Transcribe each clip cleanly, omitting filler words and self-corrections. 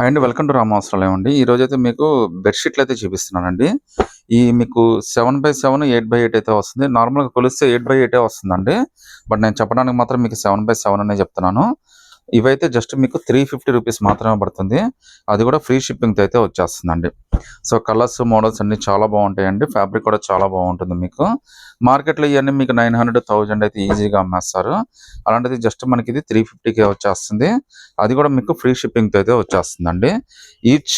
Hi అండి. Welcome to రామావసరాలయం అండి. ఈరోజైతే మీకు బెడ్‌షీట్లు అయితే చూపిస్తున్నానండి. మీకు 7/7, 8/8 అయితే వస్తుంది. నార్మల్‌గా కొలిస్తే 8/8 వస్తుందండి. బట్ నేను చెప్పడానికి మాత్రం మీకు 7/7 అనే చెప్తున్నాను. ఇవైతే జస్ట్ మీకు రూ. 350 మాత్రమే పడుతుంది. అది కూడా ఫ్రీ షిప్పింగ్‌తో అయితే వచ్చేస్తుందండి. సో, కలర్స్, మోడల్స్ అన్నీ చాలా బాగుంటాయండి. ఫ్యాబ్రిక్ కూడా చాలా బాగుంటుంది మీకు. మార్కెట్‌లో ఇయన్నీ మీకు 900, 1000 అయితే ఈజీగా అమ్మేస్తారు. అలాంటిది జస్ట్ మనకి ఇది 350కే వచ్చేస్తుంది. అది కూడా మీకు ఫ్రీ షిప్పింగ్‌తో అయితే వచ్చేస్తుందండి. ఈచ్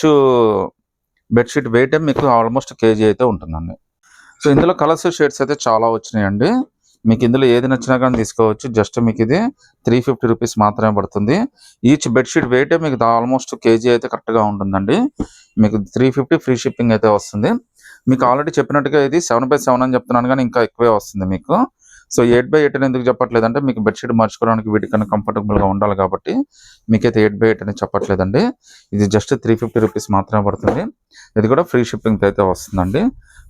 బెడ్‌షీట్ వెయిటే మీకు ఆల్మోస్ట్ కేజీ అయితే ఉంటుందండి. సో, ఇందులో కలర్స్, షేడ్స్ అయితే చాలా వచ్చినాయండి. మీకు ఇందులో ఏది నచ్చినా గానీ తీసుకోవచ్చు. జస్ట్ మీకు ఇది రూ. 350 మాత్రమే పడుతుంది. ఈచ్ బెడ్‌షీట్ వెయిటే మీకు ఆల్మోస్ట్ కేజీ అయితే కరెక్ట్‌గా ఉంటుందండి. మీకు 350 ఫ్రీ షిప్పింగ్ అయితే వస్తుంది. మీకు ఆల్రెడీ చెప్పినట్టుగా ఇది 7/7 అని చెప్తున్నాను గానీ ఇంకా ఎక్కువే వస్తుంది మీకు. సో, 8/8 అని ఎందుకు చెప్పట్లేదంటే మీకు బెడ్‌షీట్ మార్చుకోవడానికి వీటికన్నా కంఫర్టబుల్‌గా ఉండాలి కాబట్టి మీకైతే 8/8 అని చెప్పట్లేదండి. ఇది జస్ట్ రూ. 350 మాత్రమే పడుతుంది. ఇది కూడా ఫ్రీ షిప్పింగ్‌తో అయితే వస్తుందండి.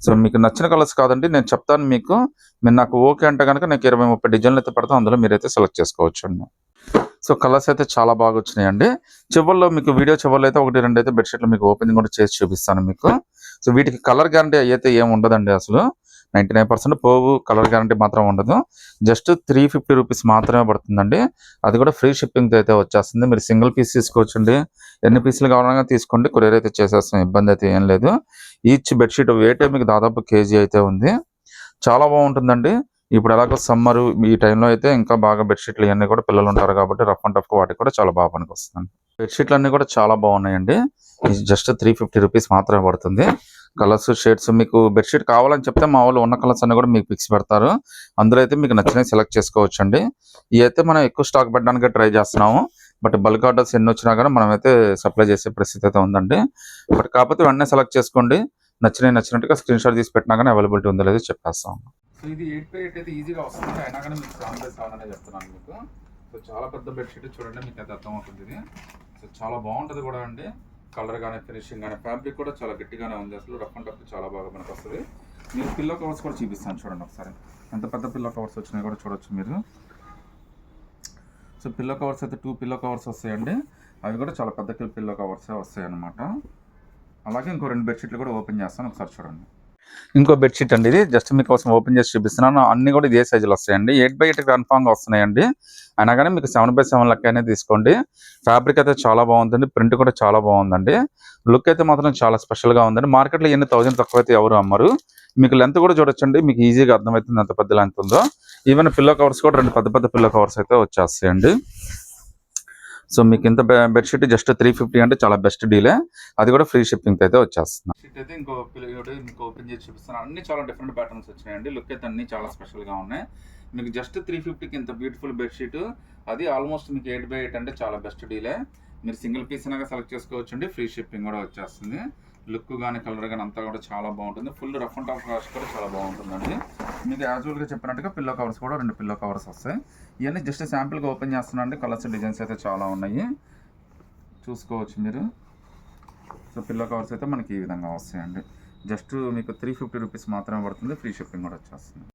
సో, మీకు నచ్చిన కలర్స్ కాదండి నేను చెప్తాను మీకు. మీరు నాకు ఓకే అంటే గనక నాకు 20, 30 డిజైన్‌లు అయితే పెడతాను. అందులో మీరైతే సెలెక్ట్ చేసుకోవచ్చండి. సో, కలర్స్ అయితే చాలా బాగా వచ్చినాయండి. చివర్లో మీకు వీడియో చివర్లో అయితే 1, 2 అయితే బెడ్‌షీట్లు మీకు ఓపెనింగ్ కూడా చేసి చూపిస్తాను మీకు. సో, వీటికి కలర్ గ్యారంటీ అయితే ఏమి ఉండదండి అసలు. 99% పోవు. కలర్ గ్యారంటీ మాత్రం ఉండదు. జస్ట్ రూ. 350 మాత్రమే పడుతుందండి. అది కూడా ఫ్రీ షిప్పింగ్‌తో అయితే వచ్చేస్తుంది. మీరు సింగిల్ పీస్ తీసుకోవచ్చండి. ఎన్ని పీసులు కావాలన్నా తీసుకోండి. కొరియర్ అయితే చేసేస్తాం. ఇబ్బంది అయితే ఏం లేదు. ఈచ్ బెడ్‌షీట్ వెయిటే మీకు దాదాపు కేజీ అయితే ఉంది. చాలా బాగుంటుందండి. ఇప్పుడు ఎలాగో సమ్మరు ఈ టైంలో అయితే ఇంకా బాగా బెడ్‌షీట్లు ఇయన్నీ కూడా పిల్లలు ఉంటారు కాబట్టి రఫ్ అండ్ టఫ్‌గా వాటికి కూడా చాలా బాగా పనికొస్తుందండి. బెడ్‌షీట్లన్నీ కూడా చాలా బాగున్నాయండి. ఇది జస్ట్ రూ. 350 మాత్రమే పడుతుంది. కలర్స్, షేడ్స్ మీకు బెడ్‌షీట్ కావాలని చెప్తే మా వాళ్ళు ఉన్న కలర్స్ అన్నీ కూడా మీకు పిక్స్ పెడతారు. అందులో అయితే మీకు నచ్చినవి సెలెక్ట్ చేసుకోవచ్చండి. ఇవైతే మనం ఎక్కువ స్టాక్ పెట్టడానికి ట్రై చేస్తున్నాము. బట్ బల్క్ ఆర్డర్స్ ఎన్నొచ్చినా కూడా మనమైతే సప్లై చేసే పరిస్థితి అయితే ఉందండి. బట్ కాకపోతే వెంటనే సెలెక్ట్ చేసుకోండి. నచ్చినట్టుగా స్క్రీన్‌షాట్ తీసి పెట్టినా గానీ అవైలబిలిటీ ఉందో లేదో చెప్పేస్తాం. సో, ఇది 8/8 అయితే ఈజీగా వస్తుంది. అయినా కానీ మీకు 7/7 అనే చెప్తున్నాను మీకు. సో, చాలా పెద్ద బెడ్‌షీట్ చూడండి మీకైతే అర్థమవుతుంది ఇది. సో, చాలా బాగుంటుంది కూడా అండి. కలర్ కానీ, ఫినిషింగ్ కానీ, ఫ్యాబ్రిక్ కూడా చాలా గట్టిగానే ఉంది. అసలు రఫ్ అండ్ టఫ్ చాలా బాగా మనకొస్తుంది. మీకు పిల్లో కవర్స్ కూడా చూపిస్తాను చూడండి ఒకసారి. ఎంత పెద్ద పిల్లో కవర్స్ వచ్చినాయి కూడా చూడొచ్చు మీరు. సో, పిల్లో కవర్స్ అయితే 2 పిల్లో కవర్స్ వస్తాయండి. అవి కూడా చాలా పెద్ద పిల్లో కవర్సే వస్తాయన్నమాట. అలాగే ఇంకో 2 బెడ్‌షీట్లు కూడా ఓపెన్ చేస్తాను ఒకసారి చూడండి. ఇంకో బెడ్‌షీట్ అండి ఇది. జస్ట్ మీకోసం ఓపెన్ చేసి చూపిస్తున్నాను. అన్నీ కూడా ఇదే సైజులో వస్తాయండి. 8/8 కన్ఫామ్‌గా వస్తున్నాయండి. అయినా కానీ మీకు 7/7 లెక్కనే తీసుకోండి. ఫ్యాబ్రిక్ అయితే చాలా బాగుందండి. ప్రింట్ కూడా చాలా బాగుందండి. లుక్ అయితే మాత్రం చాలా స్పెషల్‌గా ఉందండి. మార్కెట్‌లో ఇయన్నీ 1000 తక్కువైతే ఎవరు అమ్మరు. మీకు లెంత్ కూడా చూడొచ్చండి. మీకు ఈజీగా అర్థమవుతుంది ఎంత పెద్ద లెంత్ ఉందో. ఈవెన్ పిల్లో కవర్స్ కూడా 2 పెద్ద పిల్లో కవర్స్ అయితే వచ్చేస్తాయండి. సో, మీకు ఇంత బెడ్‌షీట్ జస్ట్ 350 అంటే చాలా బెస్ట్ డీలే. అది కూడా ఫ్రీ షిప్పింగ్‌తో అయితే వచ్చేస్తుంది. బెడ్‌షీట్ అయితే ఇంకో మీకు ఓపెన్ చేసి చూపిస్తాను. అన్ని చాలా డిఫరెంట్ ప్యాటర్న్స్ వచ్చినాయండి. లుక్ అయితే అన్ని చాలా స్పెషల్‌గా ఉన్నాయి. మీకు జస్ట్ 350కి ఇంత బ్యూటిఫుల్ బెడ్‌షీట్ అది ఆల్మోస్ట్ మీకు 8/8 అంటే చాలా బెస్ట్ డీలే. మీరు సింగిల్ పీస్ అయినా సెలెక్ట్ చేసుకోవచ్చండి. ఫ్రీ షిప్పింగ్ కూడా వచ్చేస్తుంది. లుక్ కానీ, కలర్ కానీ అంతా కూడా చాలా బాగుంటుంది. Full rough and tough cost కూడా చాలా బాగుంటుందండి. మీకు యాజువల్గా చెప్పినట్టుగా పిల్లో కవర్స్ కూడా 2 పిల్లో కవర్స్ వస్తాయి. ఇవన్నీ జస్ట్ శాంపుల్గా ఓపెన్ చేస్తున్నాను అండి. కలర్స్, డిజైన్స్ అయితే చాలా ఉన్నాయి చూసుకోవచ్చు మీరు. సో, పిల్లో కవర్స్ అయితే మనకి ఈ విధంగా వస్తాయండి. జస్ట్ మీకు రూ. 350 మాత్రమే పడుతుంది. ఫ్రీ షిప్పింగ్ కూడా వచ్చేస్తుంది.